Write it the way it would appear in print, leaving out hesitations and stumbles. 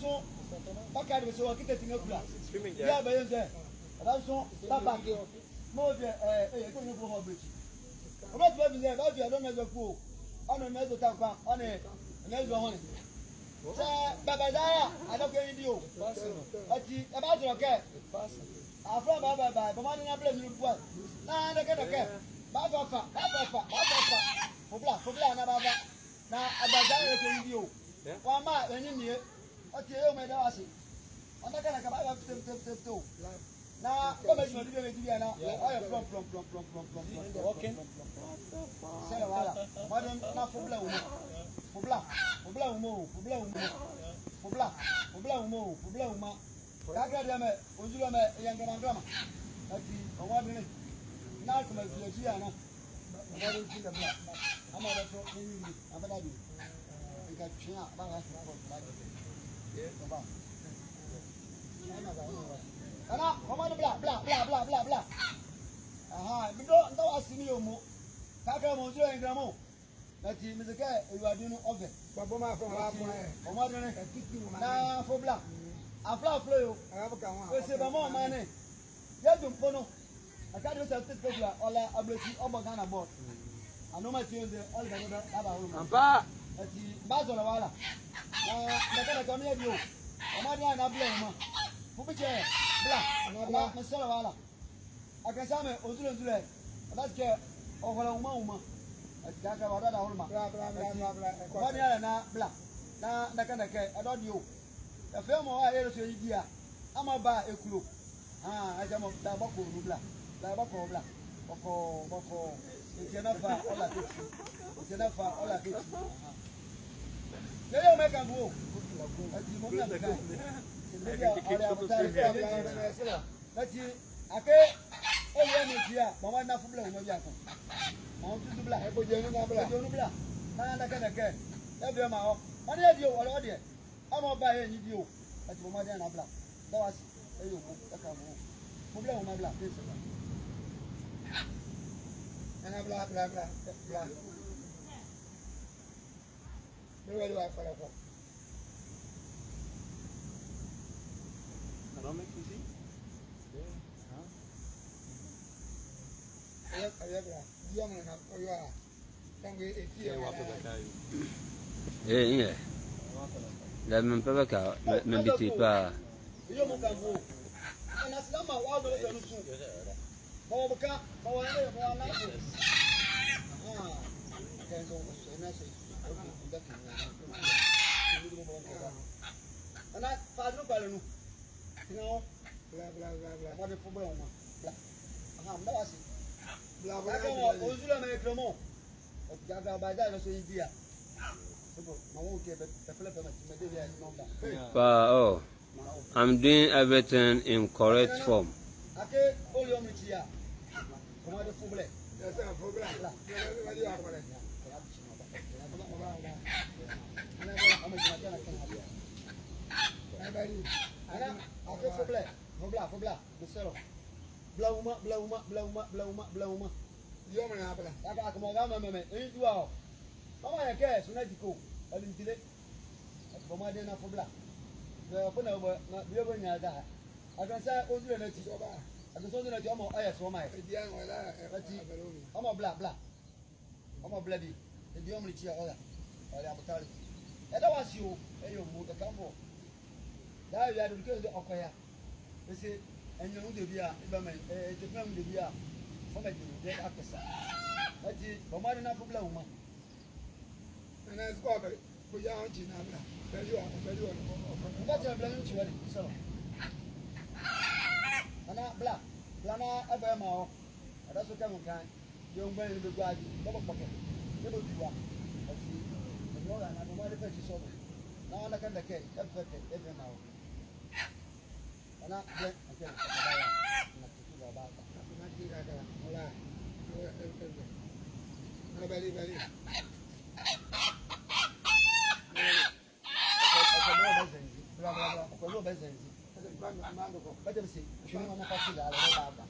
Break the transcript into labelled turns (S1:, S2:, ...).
S1: so baka de so kita tinga kula ya ba yenze ada so baba mo je ko ni ko ho bechi o ba twa bi ze ba fi ado na zo ku ono na zo ta kwa one na zo ho ni se baba za ado ko ndi o ati e ba zo ke afra baba ba ma ni na ble ni bu na de ke ba fa fobla na baba na abaza e ko ndi o wa ma enyi ni ati e o me da wasi ona kana ka ba tep to na ko me jodi be jodi na ayo plom okay sele wala madam na fobla uma ka ga dia me ojulo me yangana ngama ati o wa ni na ko me jodi na madam ti da bla ama da so ni abada bi ka twa ba ga ko ba ba ana koma de bla aha ndo asini yomo kaka mo nzuro engramo ati mizeke ewadunu oven babo ma fo wa fo o ma dun na fo bla afla flo yo o se ba mo ma ne ye dun pono aka de se tete bla ola ableti obo Ghana board anoma ti onde all ga do aba ho ma ampa ati ba zo la wala na kana to ne bi o ma dia na bla mo fubiche bla na sala wala akasame ozule abaske ohola uma atikaka wada da holma wani ala na bla na kana ke adodio e fe mo wa ero so yidia ama ba ekulo aja mo da bako nu bla bako etiana fa ola kechi leyo me kan go ati mo na ka ati ake owo ni dia mama na fu bla o ma bia ko mo tu bla e ko je ni na bla na ka e bi ma o ma de di o wala o de ama ba ye ni di o ati mo ma de na bla da wasi e yo mo ka mo fu bla o ma bla pe se ana bla me wa para ko no me quisi
S2: la même pas ka même biti pas
S1: ozula me kromo gaga baza no so yidia
S2: oh, I'm doing everything in correct form.
S1: Mama ya ke suna diko alintile boma de na fobla de ko na biyo nya da akan sa ozure na ti soba akan so na ti omo ayes wo mai di an wala ati omo bla di e di omo ti ola ala abutari e da wasi o e yo mu da kambo da ya do ke do okoya e se enyo mu de bia e ba mai e te fam de bia fo ma de akesa ati boma de na fobla uma and I score for young Gina. Tell you, that's a blame to it. So, Anna Black, Lana Abama, that's what come kind. Young man in the garden, double pocket, little you are. I see, the Lord and I'm not a so. Now I can the cake, every now. And I can't about that. Very. Bla bla bla, ko lo bezenzi. Ba de se, shuni mama fasila ala baba.